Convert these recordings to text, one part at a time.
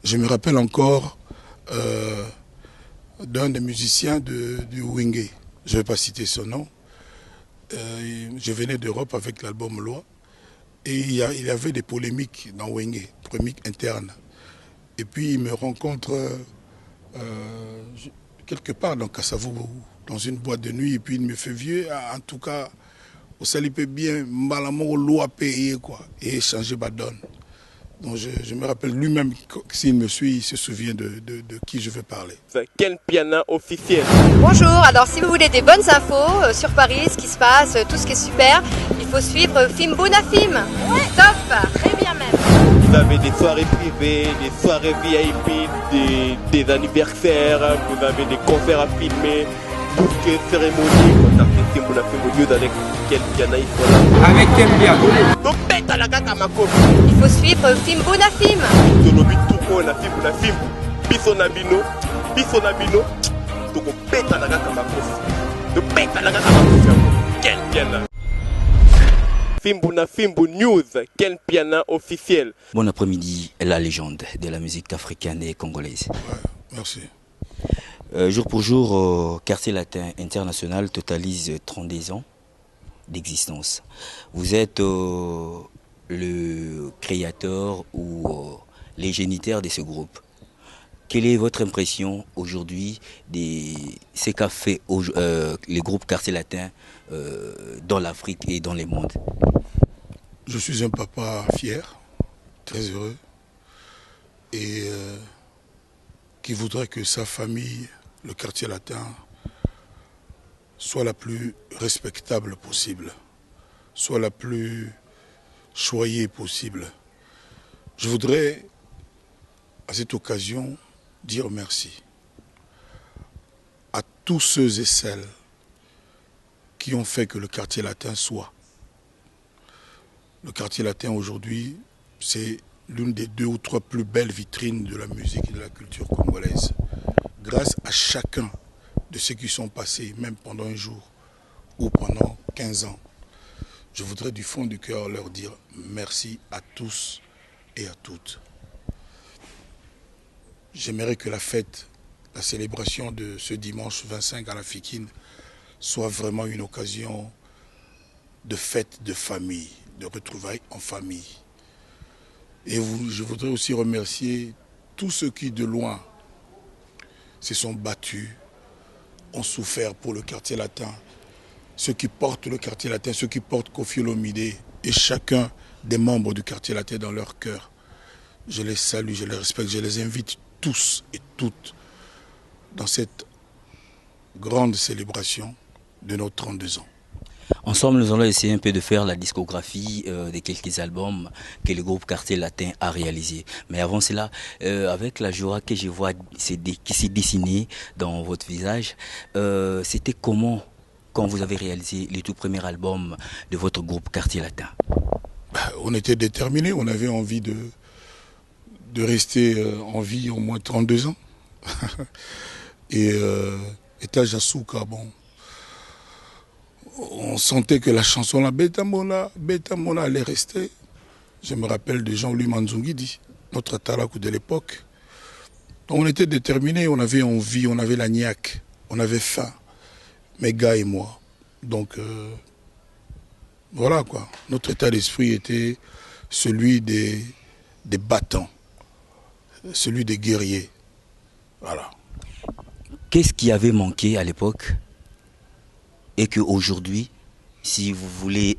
Je me rappelle encore d'un des musiciens du Wenge. Je ne vais pas citer son nom. Je venais d'Europe avec l'album Loi. Et il y avait des polémiques dans Wenge, polémiques internes. Et puis il me rencontre quelque part dans Kassavoubou, dans une boîte de nuit. Et puis il me fait vieux, en tout cas, au salipé bien, malamment, Loi payé, quoi. Et changer ma donne. Donc je me rappelle lui-même, s'il me suit, il se souvient de qui je vais parler. Ken Piana officiel. Bonjour, alors si vous voulez des bonnes infos sur Paris, ce qui se passe, tout ce qui est super, il faut suivre Fimbuna Film. Ouais. Top, très bien même. Vous avez des soirées privées, des soirées VIP, des anniversaires, vous avez des concerts à filmer, bouquets, cérémonies. Contactez Fimbuna Film avec Ken Piana, il faut là. Avec Ken Piana. Donc pète à la gata à ma copie. Il faut suivre Fimbuna Film. Zolobi tout la Fimbuna Film. Biso Nabino, donc on pète à la gata à ma copie. Donc pète à la gata à ma copie. Ken Piana. Fimbuna Fimbu News, Ken Piana officiel. Bon après-midi, la légende de la musique africaine et congolaise. Ouais, merci. Jour pour jour, Quartier Latin International totalise 32 ans d'existence. Vous êtes le créateur ou les géniteurs de ce groupe. Quelle est votre impression aujourd'hui de ce qu'a fait le groupe Quartier Latin dans l'Afrique et dans le monde? Je suis un papa fier, très heureux, et qui voudrait que sa famille, le Quartier Latin, soit la plus respectable possible, soit la plus choyée possible. Je voudrais, à cette occasion, dire merci à tous ceux et celles qui ont fait que le Quartier Latin soit. Le Quartier Latin aujourd'hui, c'est l'une des 2 ou 3 plus belles vitrines de la musique et de la culture congolaise. Grâce à chacun de ceux qui sont passés, même pendant un jour ou pendant 15 ans, je voudrais du fond du cœur leur dire merci à tous et à toutes. J'aimerais que la fête, la célébration de ce dimanche 25 à la Fikine soit vraiment une occasion de fête de famille, de retrouvailles en famille. Et je voudrais aussi remercier tous ceux qui, de loin, se sont battus, ont souffert pour le Quartier Latin, ceux qui portent le Quartier Latin, ceux qui portent Koffi Olomide et chacun des membres du Quartier Latin dans leur cœur. Je les salue, je les respecte, je les invite tous et toutes dans cette grande célébration de nos 32 ans. Ensemble, nous allons essayer un peu de faire la discographie de quelques albums que le groupe Quartier Latin a réalisé. Mais avant cela, avec la joie que je vois qui s'est dessinée dans votre visage, c'était comment quand vous avez réalisé le tout premier album de votre groupe Quartier Latin? On était déterminés, on avait envie de rester en vie au moins 32 ans. Et Étage à Souka, bon, on sentait que la chanson là, Beta Mona allait rester. Je me rappelle de Jean-Louis Manzungidi, notre Tarakou de l'époque. Donc on était déterminés, on avait envie, on avait la niaque, on avait faim, mes gars et moi. Donc voilà quoi, notre état d'esprit était celui des battants, celui des guerriers. Voilà. Qu'est-ce qui avait manqué à l'époque et qu'aujourd'hui, si vous voulez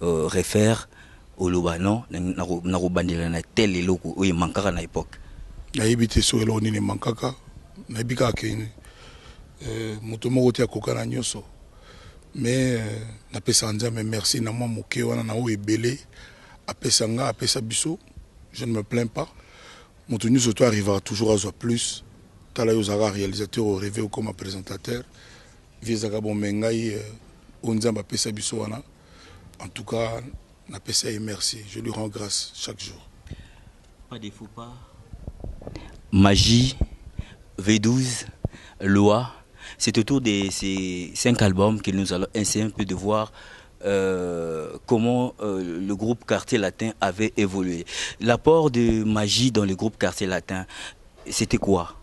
refaire au Lubano, na tel eloko oyo mankaka na époque? Nayebi so elo nini mankaka, nayebi kaka moto moko te akoka na nyonso. Mais napesa Nzambe merci na mwa moke wana na o ebele apesa nga apesa biso, je ne me plains pas. Moto nyonso to arrivera toujours à plus. Tala yo zaka réalisateur au rêve ou comme présentateur. Viezaka bon mengai Nzambe apesa biso wana. En tout cas, napesa et merci. Je lui rends grâce chaque jour. Pas de faux pas. Magie, V12, Loi. C'est autour de ces 5 albums que nous allons essayer un peu de voir comment le groupe Quartier Latin avait évolué. L'apport de Magie dans le groupe Quartier Latin, c'était quoi?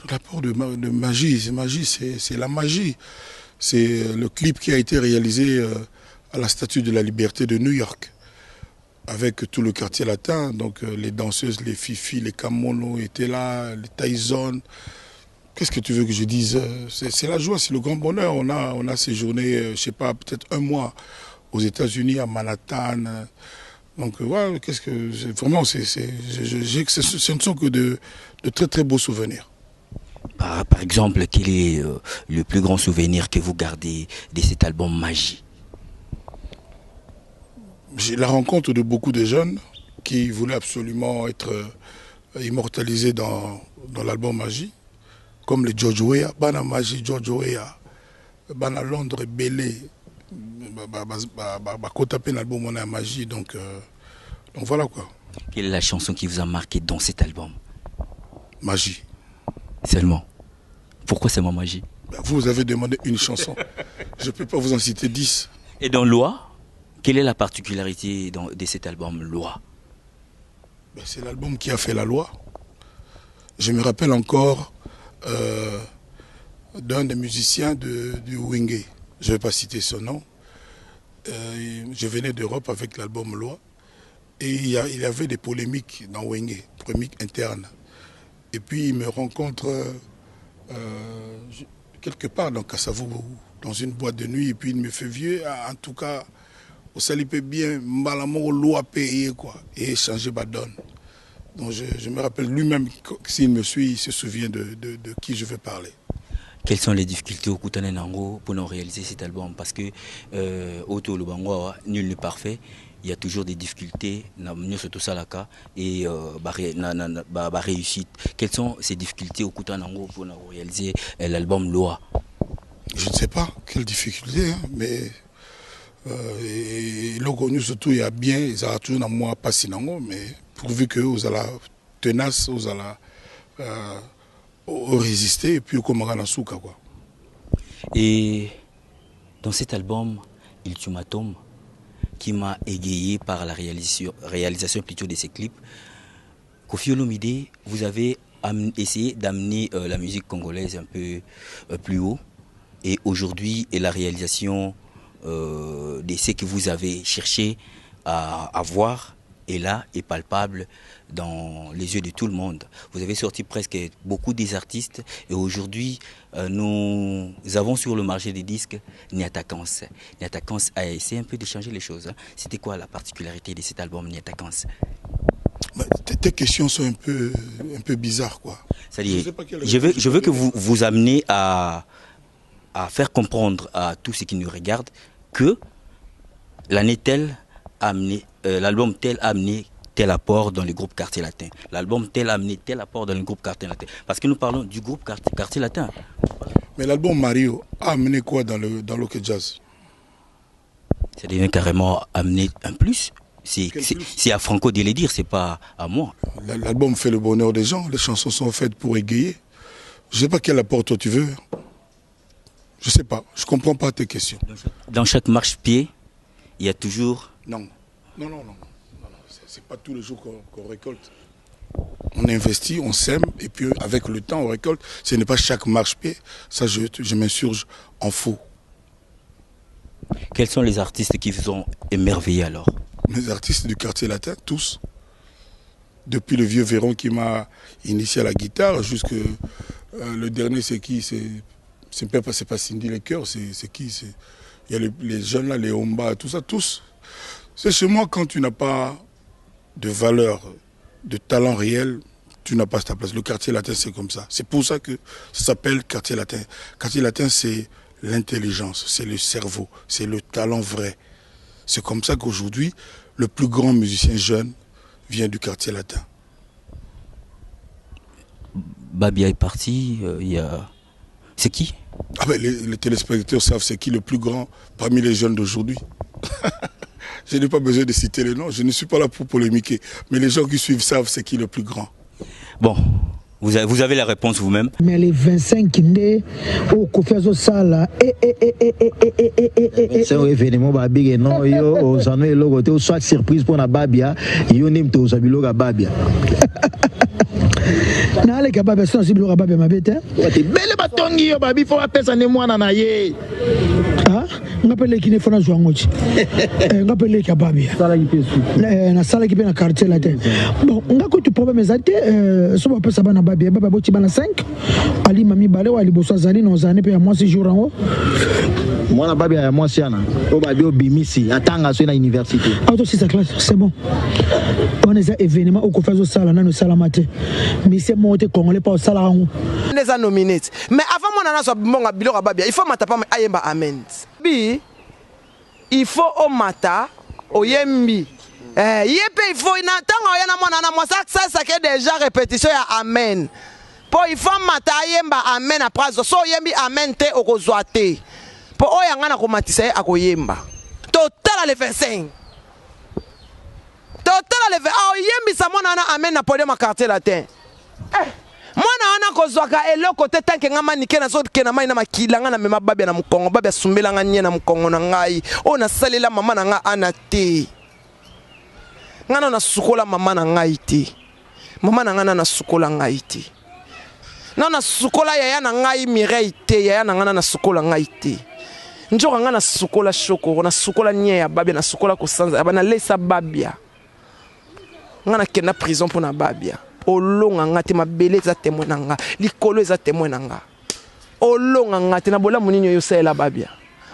L'apport de Magie, c'est la magie. C'est le clip qui a été réalisé à la Statue de la Liberté de New York, avec tout le Quartier Latin. Donc les danseuses, les Fifi, les Kamono étaient là, les Tyson. Qu'est-ce que tu veux que je dise? C'est la joie, c'est le grand bonheur. On a séjourné, je sais pas, peut-être un mois aux États-Unis, à Manhattan. Donc ouais, qu'est-ce que vraiment, ce ne sont que de très très beaux souvenirs. Par exemple, quel est le plus grand souvenir que vous gardez de cet album Magie? J'ai la rencontre de beaucoup de jeunes qui voulaient absolument être immortalisés dans l'album Magie, comme les George Weah, Bana Magie, George Weah, Bana Londres, Belé, Kotapen album on a Magie, donc voilà quoi. Quelle est la chanson qui vous a marqué dans cet album? Magie. Seulement. Pourquoi seulement Magie? Vous avez demandé une chanson. Je ne peux pas vous en citer 10. Et dans Loi, quelle est la particularité de cet album Loi? C'est l'album qui a fait la loi. Je me rappelle encore d'un des musiciens du Wingé. Je ne vais pas citer son nom. Je venais d'Europe avec l'album Loi. Et il y avait des polémiques dans Wingé, polémiques internes. Et puis il me rencontre quelque part dans Kassavou, dans une boîte de nuit. Et puis il me fait vieux, en tout cas, au salipé bien, malamour loi payé quoi, et changer ma donne. Donc je me rappelle lui-même, s'il me suit, il se souvient de qui je vais parler. Quelles sont les difficultés au Koutané Nango pour nous réaliser cet album? Parce que Auto Lubangwa, nul n'est parfait. Il y a toujours des difficultés, surtout Salaka, et réussite. Quelles sont ces difficultés au Koutané Nango pour nous réaliser l'album Loi? Je ne sais pas quelles difficultés, hein, mais le connu surtout il y a bien, ils ont toujours dans moi pas si nango, mais pourvu que vous allez tenace, vous allez résister et puis au Komaganasuka quoi. Et dans cet album, Ultimatum, qui m'a égayé par la réalisation plutôt de ces clips, Koffi Olomide, vous avez essayé d'amener la musique congolaise un peu plus haut. Et aujourd'hui, la réalisation de ce que vous avez cherché à voir est là, est palpable dans les yeux de tout le monde. Vous avez sorti presque beaucoup des artistes et aujourd'hui, nous avons sur le marché des disques Niatakans. Niatakans a essayé un peu de changer les choses. Hein. C'était quoi la particularité de cet album Niatakans? Tes questions sont un peu bizarres quoi. C'est-à-dire, je veux que vous amenez à faire comprendre à tous ceux qui nous regardent que l'année telle a amené, l'album tel a amené tel apport dans le groupe Quartier Latin. L'album tel a amené tel apport dans le groupe Quartier Latin. Parce que nous parlons du groupe Quartier Latin. Mais l'album Mario a amené quoi dans le jazz? Ça devient carrément amener un plus. C'est à Franco de le dire, c'est pas à moi. L'album fait le bonheur des gens, les chansons sont faites pour égayer. Je sais pas quel apport toi tu veux. Je sais pas, je comprends pas tes questions. Dans chaque marche-pied, il y a toujours... Non. C'est pas tous les jours qu'on récolte. On investit, on sème, et puis avec le temps, on récolte. Ce n'est pas chaque marche-pied. Ça, je m'insurge en faux. Quels sont les artistes qui vous ont émerveillé alors? Les artistes du Quartier Latin, tous. Depuis le vieux Véron qui m'a initié à la guitare, jusque le dernier, c'est qui? C'est pas Cindy Les Cœurs, c'est qui? Il y a les jeunes là, les Omba, tout ça, tous. C'est chez moi, quand tu n'as pas de valeur, de talent réel, tu n'as pas ta place. Le Quartier Latin, c'est comme ça. C'est pour ça que ça s'appelle Quartier Latin. Quartier Latin, c'est l'intelligence, c'est le cerveau, c'est le talent vrai. C'est comme ça qu'aujourd'hui, le plus grand musicien jeune vient du Quartier Latin. Babia est parti, il y a... C'est qui? Ah ben, les téléspectateurs savent c'est qui le plus grand parmi les jeunes d'aujourd'hui. Je n'ai pas besoin de citer les noms, je ne suis pas là pour polémiquer. Mais les gens qui suivent savent c'est qui le plus grand. Bon, Vous avez la réponse vous-même. Mais les 25 kindé au Kofiazo Sala c'est un événement babig non yo aux années logo te soit surprise pour na babia yo nim to zabilo ga babia. Na le kababa so zabilo ga babia mabete. Te belle batongi yo babi fo apesa ne mwana na ye. Ah, ngapele kine fona zo ngochi. Ngapele kababia. Sala ki pesu. Na sala ki pe na quartier la te. Bon, ngako tu problème ezate so ba pesa bana babia baba boti bana 5 ali mami bale wa liboso zali no zane pe ya moi 6 jours en haut. Moi babia ya moi siana. O babi o bimisi atanga so na université. Auto si sa classe, c'est bon. On est à événement au Kofiazo Sala na no sala maté. Mais c'est monté congolais pas au sala en. Les a nominé. Mais avant mon nana so bonga biloko babia, il faut mata pa ayemba amen. Bi il faut au mata au yembi. Yepe il faut na tanga yana mwana na moi ça que déjà répétition ya amen. Po il faut mata yemba amen après so yembi amen te okozwa te. Po oyanga na komatisa ye akoyemba. Total le 25. Total le 20. Yembi sa mwana na amen na podium quartier latin. Mwana wana kozwaka eloko te tanke ngama nike na zo ke na mai na makila nga na mema babia na mukongo babia sumbela nga nye na mukongo na ngai o na salela mama na nga ana te ngana na sukola mama na ngai te mama na nga na sukola ngai te na sukola yaya na ngai Mireille te yaya na nga na sukola ngai te njoka nga na sukola shoko na sukola nye ya babia na sukola kosanza abana lesa babia nga na kena prison pour na babia olonga ngati mabele za témoin nanga likolo za témoin nanga olonga ngati na bola muninyo yo sela babia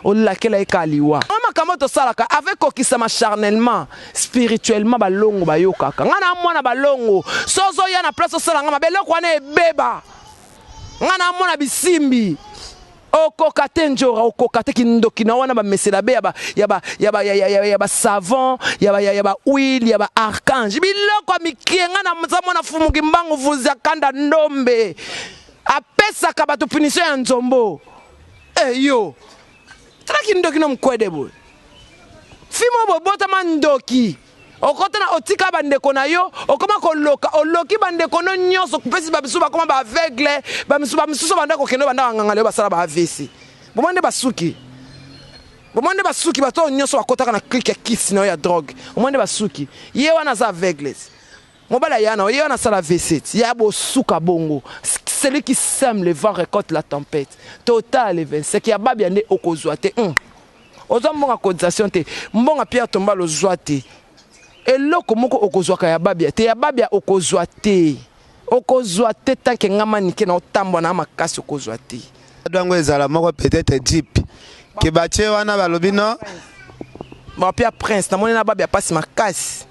olakela ekaliwa mama kamoto salaka avec kokisama charnellement spirituellement balongo bayokaka ngana mwana balongo sozo ya na place sala ngama beloko wana ebeba ngana mwana bisimbi okokate njora okokate kindoki na wana ba mesela be yaba savon yaba huile yaba archange biloko mikienga na mzamo na fumu kimbangu vuza kanda ndombe apesa ka bato punition ya nzombo yo tra kindoki no mkwede boy fimo bobota mandoki okota na otika bandeko na yo okoma koloka oloki bandeko no nyonso kupesi babisu bakoma ba aveugle bamisuso bandako kendo bandaka ngangale basala ba AVC bomande basuki bato nyonso bakotaka na clique ya kisi na ya drogue bomande basuki ye wana za aveugles mobala yana ye wana sala AVC ya bo suka bongo celui qui sème le vent récolte la tempête total 25 ya babia nde okozwa te ozo mbonga cotisation te mbonga Pierre Tombala ozwa te eloko moko okozwaka ya babia te ya babia okozwa te tanke ngama nike na otambwa na makasi okozwa te adwango ezala moko peut-être deep ke batie wana balobi no ba pia prince na moni na babia pasi makasi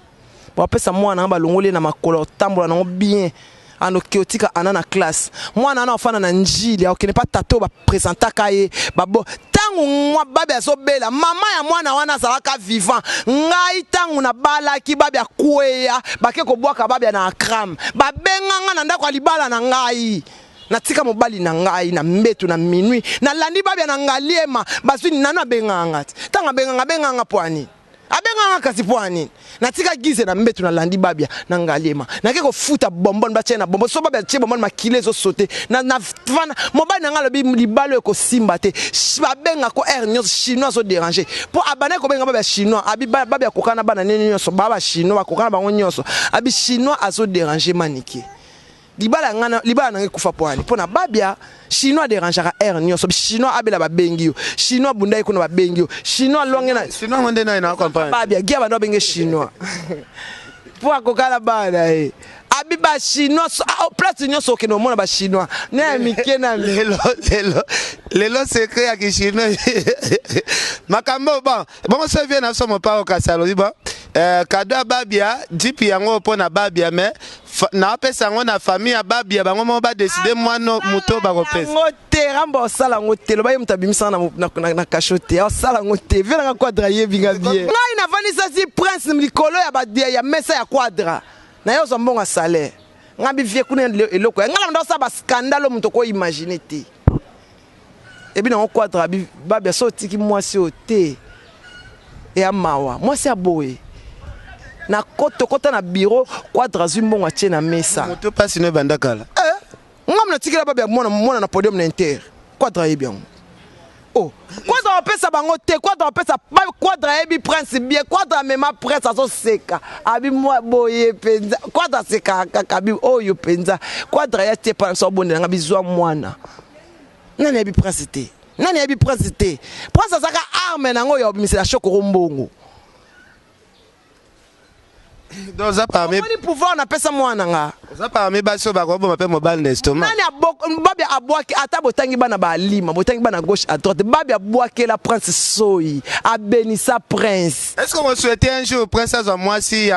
ba pesa mwana na balongole na makolo otambwa na bien ano kiotika anana classe mwana na ofana na njili okene pa tato ba presentaka ye babo tangu mwa babi azobela mama ya mwana wana zalaka vivant ngai tangu na balaki babi akweya bake kobwaka babi na akram babenganga na ndako libala na ngai natika mobali na ngai na mbetu na minuit na landi babi na ngaliema bazwi nana benganga tanga benganga poani abenganga kasi poani natika gize na mbetu na landi babia na ngalema nakeko futa bonbon bache na bonbon so babia che bonbon makile zo sauter na vana mobali na ngalo bi libalo ko simba te babenga ko air nyos chinois zo déranger po abane ko benga babia chinois abi babia ko kana bana nini nyos baba chinois ko kana bango nyos abi chinois azo déranger maniki libala na kufa poani pona babia chinois dérangera air nyonso chinois abela ba bengio chinois bundai kuna ba bengio chinois longena chinois monde na ina comprendre babia gia ba no benge chinois po akokala bana abiba chinois place nyonso ke no mona ba chinois na mikena lelo secret ya ki chinois makambo bon se vient na somo pa okasalo diba kado babia jipi yango pona babia mais na pesa ngo na famille ya babia bango mo ba décider mwano muto ba kopesa ngote ramba sala ngote lo baye mutabimisa na kachote sala ngote vela quadra ye binga bien ngai na vanisa si prince mlikolo ya badia ya mesa ya quadra na yo zo mbonga salaire ngabi vie kuna eloko ngala ndo sa ba scandale muto ko imaginer te ebi na quadra babia so tiki mwasi ote ya mawa mwasi aboye na kota na bureau quadra zumbonga tie na mesa moto pasi no bandakala comme na tikela babia mwana na podium na Inter Quadra yebi yango oh Quadra opesa bango te Quadra opesa Quadra yebi prince bien Quadra mema prince azo seka abi moi boye penza Quadra seka kakabi oyo penza Quadra ya te pa so bonde nga bizwa mwana nani yebi prince te nani yebi prince te prince azaka arme nango ya obimisela shoko mbongo donc ça parmi pouvoir na pesa mwana nga ça parmi baso ba ko ma pe mobile l'estomac nani babi abwaki ata botangi bana ba lima botangi bana gauche à droite babi abwaki la prince soyi abenisa prince est-ce qu'on souhaitait un jour princesse à moi si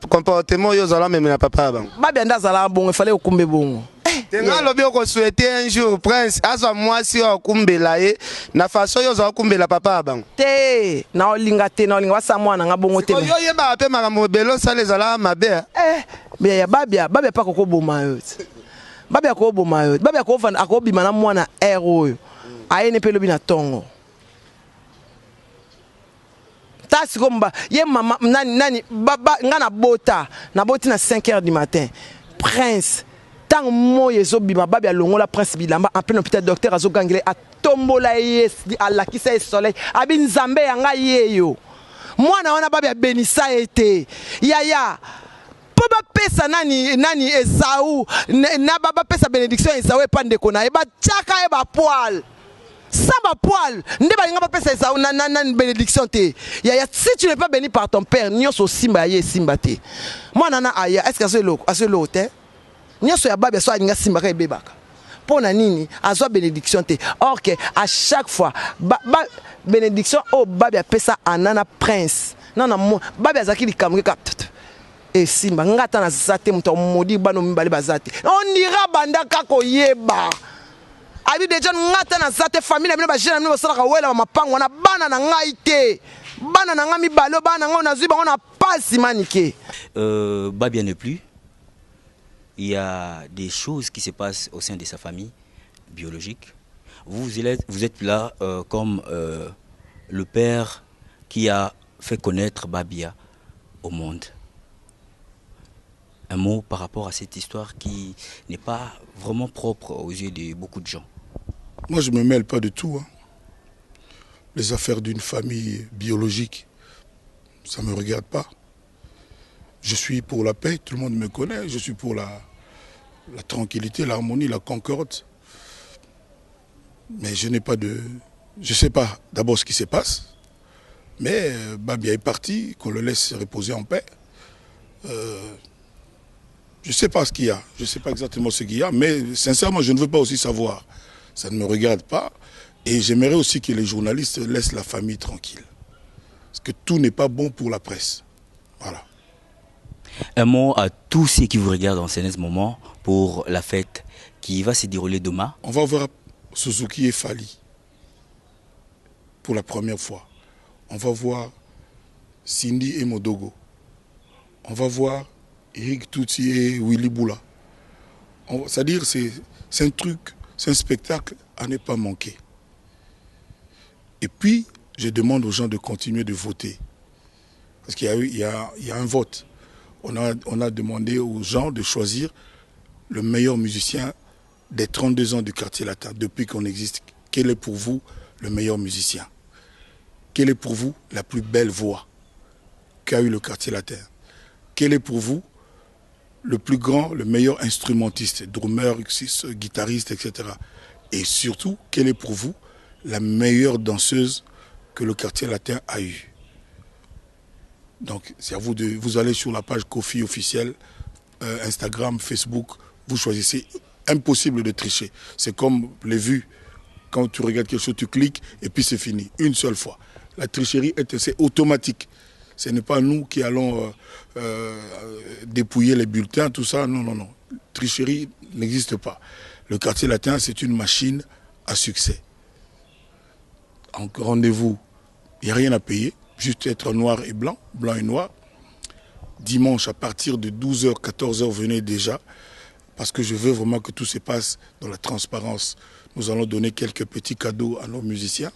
comportement yo zala même na papa ba babi andazala bongo il fallait okumbe bongo tenga lobi ko souhaiter un jour prince aza moi si okumbela ye na façon yo za okumbela papa ba te na olinga wasa mwana nga bongo te yo yeba pe makambo belo sale zala mabe mais ya babia pa ko boma yo babia ko boma yo babia ko vanda akobima na mwana oyo ayene pe lobi na tongo tasi komba ye mama nani baba nga na boti na 5h du matin prince tant moye ezobima babi alongola prince bilamba en plein hôpital docteur azogangile atombola ye alakisa ye soleil abi nzambe yanga yeyo mwana wana babi abenisa ete yaya po bapesa nani Esau na bapesa bénédiction Esau epandeko na ye batiaka ye bapoil ça va poil nde balinga bapesa Esau nani bénédiction te yaya si tu n'es pas béni par ton père nyonso simba ye simba te mwana na aya est-ce que azo te nyoso ya babia so alinga simba ka ebebaka pona nini azwa bénédiction te or que à chaque fois bénédiction o babia pesa anana prince nana mo babia zaki likamwe ka et simba ngata na zate muto modi bano mibali bazate on ira banda kako yeba abi deja ngata na zate famille bino ba jeune bino sala ka wela mapango na bana na ngai te bana na ngami balo bana ngo na zuba ngona pasi manike babia ne plus. Il y a des choses qui se passent au sein de sa famille biologique. Vous êtes là comme le père qui a fait connaître Babia au monde. Un mot par rapport à cette histoire qui n'est pas vraiment propre aux yeux de beaucoup de gens. Moi, je ne me mêle pas de tout. Hein. Les affaires d'une famille biologique, ça ne me regarde pas. Je suis pour la paix, tout le monde me connaît. Je suis pour la tranquillité, l'harmonie, la concorde. Mais je n'ai pas de... Je ne sais pas d'abord ce qui se passe. Mais Babia est parti, qu'on le laisse reposer en paix. Je ne sais pas ce qu'il y a. Je ne sais pas exactement ce qu'il y a. Mais sincèrement, je ne veux pas aussi savoir. Ça ne me regarde pas. Et j'aimerais aussi que les journalistes laissent la famille tranquille. Parce que tout n'est pas bon pour la presse. Voilà. Un mot à tous ceux qui vous regardent en ce moment pour la fête qui va se dérouler demain. On va voir Suzuki et Fali pour la première fois. On va voir Cindy et Modogo. On va voir Eric Touti et Willy Boula. C'est-à-dire c'est un truc, c'est un spectacle à ne pas manquer. Et puis, je demande aux gens de continuer de voter. Parce qu'il y a un vote. On a demandé aux gens de choisir le meilleur musicien des 32 ans du quartier latin, depuis qu'on existe. Quel est pour vous le meilleur musicien? Quelle est pour vous la plus belle voix qu'a eu le quartier latin? Quel est pour vous le plus grand, le meilleur instrumentiste, drummer, guitariste, etc. Et surtout, quelle est pour vous la meilleure danseuse que le quartier latin a eue? Donc, c'est à vous vous allez sur la page Kofi officielle, Instagram, Facebook, vous choisissez. Impossible de tricher. C'est comme les vues. Quand tu regardes quelque chose, tu cliques et puis c'est fini. Une seule fois. La tricherie, c'est automatique. Ce n'est pas nous qui allons dépouiller les bulletins, tout ça. Non, non, non. Tricherie n'existe pas. Le quartier latin, c'est une machine à succès. En rendez-vous, il n'y a rien à payer. Juste être noir et blanc, blanc et noir. Dimanche, à partir de 12h, 14h, venez déjà. Parce que je veux vraiment que tout se passe dans la transparence. Nous allons donner quelques petits cadeaux à nos musiciens.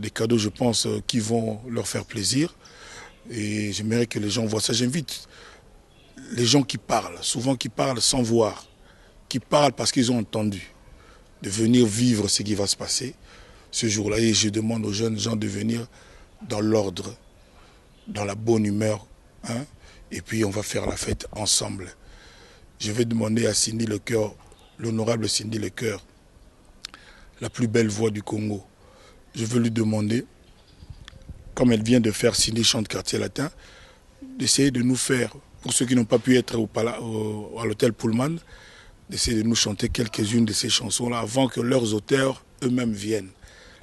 Des cadeaux, je pense, qui vont leur faire plaisir. Et j'aimerais que les gens voient ça. J'invite les gens qui parlent, souvent qui parlent sans voir, qui parlent parce qu'ils ont entendu, de venir vivre ce qui va se passer ce jour-là. Et je demande aux jeunes gens de venir dans l'ordre, dans la bonne humeur, hein, et puis on va faire la fête ensemble. Je vais demander à Cindy Lecoeur, l'honorable Cindy Lecoeur, la plus belle voix du Congo. Je veux lui demander, comme elle vient de faire Cindy Chante Quartier Latin, d'essayer de nous faire, pour ceux qui n'ont pas pu être à l'hôtel Pullman, d'essayer de nous chanter quelques-unes de ces chansons-là avant que leurs auteurs eux-mêmes viennent.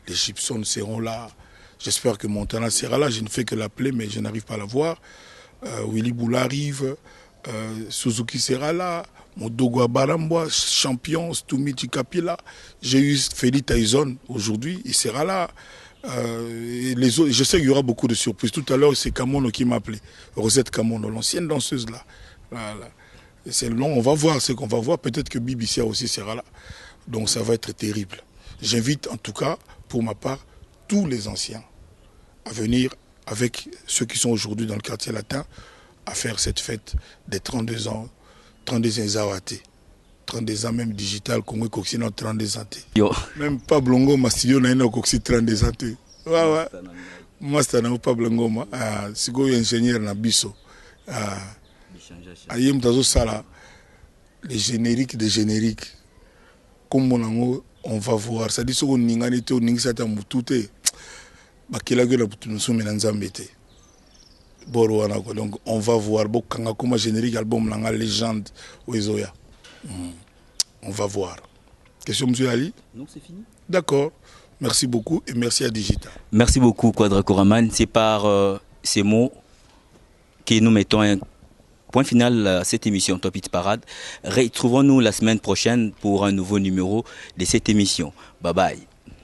Les Gibson seront là. J'espère que Montana sera là. Je ne fais que l'appeler, mais je n'arrive pas à la voir. Willy Boula arrive. Suzuki sera là. Modogo Barambwa, champion. Stumi Chikapila. J'ai eu Feli Tyson aujourd'hui. Il sera là. Et les autres, je sais qu'il y aura beaucoup de surprises. Tout à l'heure, c'est Kamono qui m'a appelé. Rosette Kamono, l'ancienne danseuse là. Voilà. C'est long, on va voir ce qu'on va voir. Peut-être que BBC aussi sera là. Donc ça va être terrible. J'invite en tout cas, pour ma part, tous les anciens à venir avec ceux qui sont aujourd'hui dans le quartier latin à faire cette fête des 32 ans, 32 ans Zawate. 32 ans même digital, Congo Coxino 32 ans. Même pas Blongo, ma studio n'a pas Coxi 32 ans. Ouais, ouais. Master n'a pas Blongo, c'est quoi ingénieur na biso. Ayem Tazo Sala, les génériques des génériques, comme on va voir. Ça dit que Ninganite ou Ningsata Mutute, Bakila Gela Putunusu Menanzambete. Donc on va voir. Bokanga comme générique album Langa Légende Oezoya. On va voir. Question, M. Ali? Non, c'est fini. D'accord. Merci beaucoup et merci à Digital. Merci beaucoup, Quadra Koraman. C'est par ces mots que nous mettons un point final à cette émission Top Hit Parade. Retrouvons-nous la semaine prochaine pour un nouveau numéro de cette émission. Bye bye.